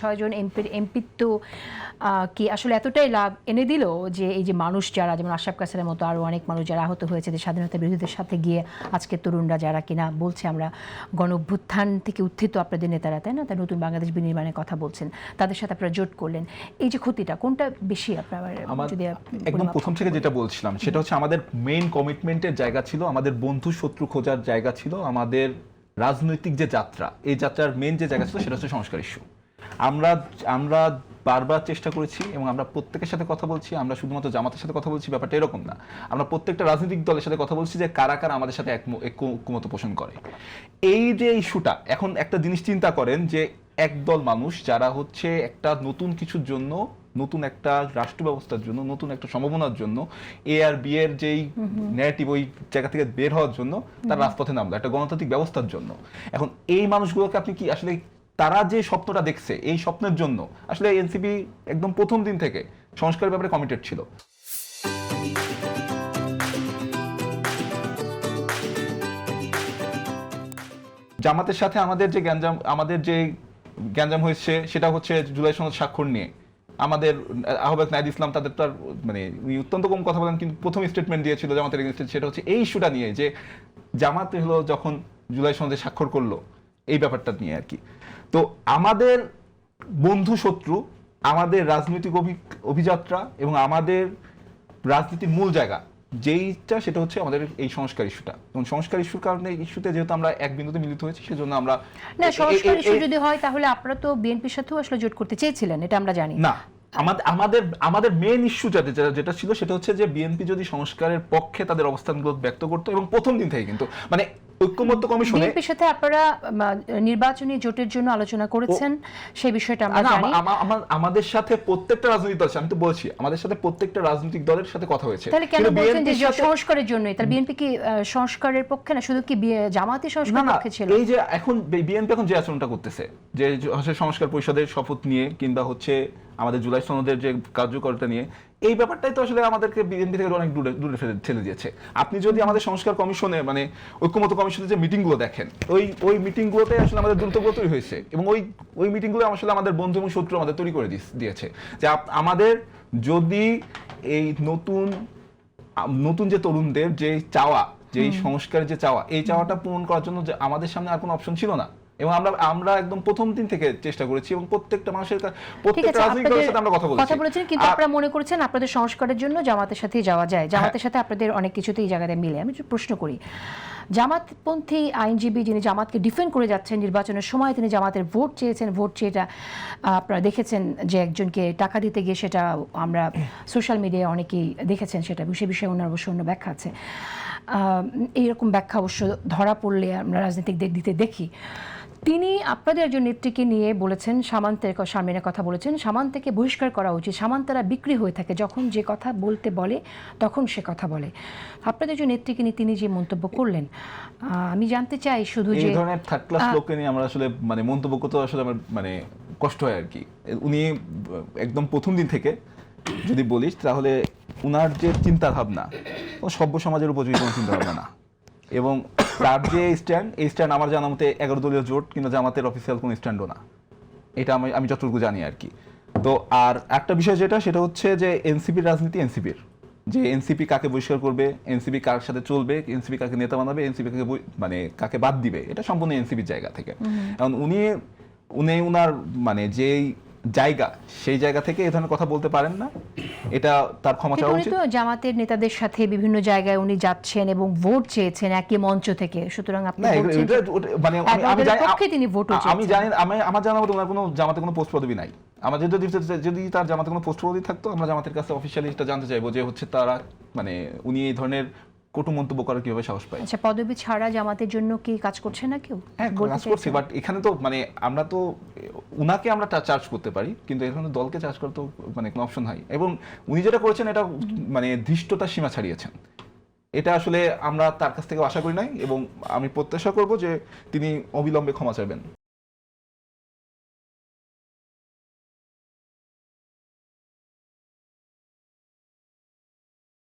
ছয়জন এমপিত্ব কি আসলে এতটাই লাভ এনে দিল যে এই যে মানুষ যারা যেমন আশরাফ কাসেরের মতো আরও অনেক মানুষ যারা আহত হয়েছে যে স্বাধীনতা বিরোধীদের সাথে গিয়ে আজকে তরুণরা যারা কিনা বলছে আমরা গণ অভ্যুত্থান থেকে উত্থিত আপনাদের নেতারা, তাই না, তার নতুন বাংলাদেশ বিনির্মাণের কথা বলছেন, তাদের সাথে আপনারা জোট করলেন। এই যে ক্ষতিটা কোনটা বেশি আপনার যদি একদম প্রথম থেকে যেটা বলছিলাম সেটা হচ্ছে আমাদের মেইন কমিটমেন্টের জায়গা ছিল, আমাদের বন্ধু শত্রু খোঁজার জায়গা ছিল, আমাদের রাজনৈতিক যে যাত্রা, এই যাত্রার মেইন যে জায়গা ছিল সেটা হচ্ছে সংস্কার ইস্যু। আমরা বারবার চেষ্টা করেছি এবং আমরা প্রত্যেকের সাথে কথা বলছি। আমরা শুধুমাত্র জামাতের সাথে কথা বলছি ব্যাপারটা এরকম না, আমরা প্রত্যেকটা রাজনৈতিক দলের সাথে কথা বলছি যে কারা কারা আমাদের সাথে ঐক্যমত পোষণ করে। এই যে ইস্যুটা, এখন একটা জিনিস চিন্তা করেন যে একদল মানুষ যারা হচ্ছে একটা নতুন কিছুর জন্য, নতুন একটা রাষ্ট্র ব্যবস্থার জন্য, নতুন একটা সম্ভাবনার জন্য, এ আর বি এর যেই ন্যারেটিভ ওই জায়গা থেকে বের হওয়ার জন্য তার রাজপথে নামলো একটা গণতান্ত্রিক ব্যবস্থার জন্য। এখন এই মানুষগুলোকে আপনি কি আসলে, তারা যে স্বপ্নটা দেখছে এই স্বপ্নের জন্য আসলে এনসিপি একদম প্রথম দিন থেকে সংস্কারের ব্যাপারে কমিটেড ছিল। জামাতের সাথে আমাদের যে গ্যাঞ্জাম হয়েছে সেটা হচ্ছে জুলাই সনদ স্বাক্ষর নিয়ে। আমাদের আহ্বায়ক নাহিদ ইসলাম তাদের তো মানে অত্যন্ত কম কথা বলেন, কিন্তু প্রথম স্টেটমেন্ট দিয়েছিল জামাতের এগেইনস্টে, সেটা হচ্ছে এই ইস্যুটা নিয়ে যে জামাত হলো যখন জুলাই সনদে স্বাক্ষর করলো এই ব্যাপারটা নিয়ে আর কি। তো আমাদের বন্ধু শত্রু, আমাদের রাজনৈতিক অভিযাত্রা এবং আমাদের রাজনীতির মূল জায়গা যেইটা সেটা হচ্ছে আমাদের এই সংস্কার ইস্যুটা। এবং সংস্কার ইস্যুর কারণে ইস্যুতে যেহেতু আমরা এক বিন্দুতে মিলিত হয়েছি সেজন্য আমরা না, সংস্কার ইস্যু যদি হয় তাহলে আপনারা তো বিএনপির সাথেও আসলে জোট করতে চেয়েছিলেন, এটা আমরা জানি না। আমাদের মেইন ইস্যু যেটা ছিল সেটা হচ্ছে যে বিএনপি যদি সংস্কারের পক্ষে তাদের অবস্থানগুলো ব্যক্ত করতো, এবং প্রথম দিন থেকে কিন্তু মানে ঐক্যমত্য কমিশনে বিএনপির সাথে আপনারা নির্বাচনী জোটের জন্য আলোচনা করেছেন, সেই বিষয়টা আমরা জানি। আমাদের সাথে প্রত্যেকটা রাজনৈতিক দল, আমি তো বলছি আমাদের সাথে প্রত্যেকটা রাজনৈতিক দলের সাথে কথা হয়েছে। তাহলে কেন বলছেন যে সংস্কারের জন্যই? তার বিএনপি কি সংস্কারের পক্ষে না, শুধু কি জামাতি সংস্কারের পক্ষে ছিল? এই যে এখন বিএনপি এখন যে আচরণটা করতেছে, যে সংস্কার পরিষদের শপথ নিয়ে কিংবা হচ্ছে আমাদের জুলাই সনদের যে কার্যকরতা নিয়ে, এই ব্যাপারটাই তো আসলে আমাদেরকে বিএনপি থেকে অনেক দূরে ঠেলে দিয়েছে। আপনি যদি আমাদের সংস্কার কমিশনে মানে ঐক্যমত্য কমিশনের যে মিটিংগুলো দেখেন, ওই মিটিংগুলোতে আসলে আমাদের দূরত্বগুলো তৈরি হয়েছে, এবং ওই মিটিংগুলো আসলে আমাদের বন্ধু এবং শত্রু আমাদের তৈরি করে দিয়েছে যে আমাদের যদি এই নতুন যে তরুণদের যে চাওয়া, যে সংস্কারের যে চাওয়া, এই চাওয়াটা পূরণ করার জন্য যে আমাদের সামনে আর কোনো অপশন ছিল না। এবং আমরা একদম প্রথম দিন থেকে চেষ্টা করেছি এবং প্রত্যেকটা মানুষের প্রত্যেকটা রাজনৈতিক দলের সাথে আমরা কথা বলেছি, কিন্তু আপনারা মনে করেছেন আপনাদের সংস্কারের জন্য জামাতের সাথেই যাওয়া যায়, জামাতের সাথে আপনাদের অনেক কিছুতেই এই জায়গাতে মিলে। আমি প্রশ্ন করি, জামাতপন্থী আইনজীবী যিনি জামাতকে ডিফেন্ড করে যাচ্ছেন নির্বাচনের সময়, তিনি জামাতের ভোট চেয়েছেন, ভোট চেয়েটা আপনারা দেখেছেন যে একজনকে টাকা দিতে গিয়ে, সেটা আমরা সোশ্যাল মিডিয়ায় অনেকেই দেখেছেন, সেটা সে বিষয়ে ওনার অবশ্য অন্য ব্যাখ্যা আছে। এইরকম ব্যাখ্যা অবশ্য ধরা পড়লে আমরা রাজনৈতিক দিতে দেখি। তিনি আপনাদের একজন নেত্রীকে নিয়ে বলেছেন, শারমিনের কথা বলেছেন, সামান্তাকে বহিষ্কার করা উচিত, সামান্তারা বিক্রি হয়ে থাকে, যখন যে কথা বলতে বলে তখন সে কথা বলে। আপনাদের একজন নেত্রীকে নিয়ে তিনি যে মন্তব্য করলেন, আমি জানতে চাই শুধু যে এই ধরনের থার্ড ক্লাস লোককে নিয়ে আমরা আসলে মানে মন্তব্য করতে আসলে আমার মানে কষ্ট হয় আর কি। উনি একদম প্রথম দিন থেকে যদি বলিস তাহলে উনার যে চিন্তা ভাবনা সভ্য সমাজের উপযোগী কোনো চিন্তা ভাবনা না, এবং তার যে এই স্ট্যান্ড আমার জানা মতে 11 দলীয় জোট কিন্তু জামাতের অফিসিয়াল কোনো স্ট্যান্ডও না, এটা আমি যতটুকু জানি আর কি। তো আর একটা বিষয় সেটা হচ্ছে যে এনসিপির রাজনীতি, যে এনসিপি কাকে বহিষ্কার করবে, এনসিপি কার সাথে চলবে, এনসিপি কাকে নেতা বানাবে, এনসিপি কাকে মানে কাকে বাদ দিবে, এটা সম্পূর্ণ এনসিপির জায়গা থেকে। কারণ উনার মানে যেই জায়গা, সেই জায়গা থেকে এই ধরনের কথা বলতে পারেন না, এটা তার ক্ষমা চাওয়া উচিত। তো জামাতের নেতাদের সাথে বিভিন্ন জায়গায় উনি যাচ্ছেন এবং ভোট চেয়েছেন একই মঞ্চ থেকে, সুতরাং আপনি মানে আমার জানা মতো ওনার কোনো জামাতে কোনো পোস্ট পদবি নাই। আমাদের যদি তার জামাতে কোনো পোস্ট পদবি থাকতো, আমরা জামাতের কাছে অফিসিয়ালি এটা জানতে চাইবো যে হচ্ছে তারা মানে উনি এই ধরনের কটু মন্তব্য করার কিভাবে সাহস পায়। আচ্ছা, পদবি ছাড়া জামাতের জন্য কি কাজ করছে না কেউ? হ্যাঁ, কাজ করছে, বাট এখানে তো মানে আমরা তো উনাকে আমরা চার্জ করতে পারি, কিন্তু এখানে দলকে চার্জ করা তো মানে কোনো অপশন হয়। এবং উনি যেটা করেছেন এটা মানে ধৃষ্টতার সীমা ছাড়িয়েছেন, এটা আসলে আমরা তার কাছ থেকে আশা করি নাই, এবং আমি প্রত্যাশা করব যে তিনি অবিলম্বে ক্ষমা চাইবেন।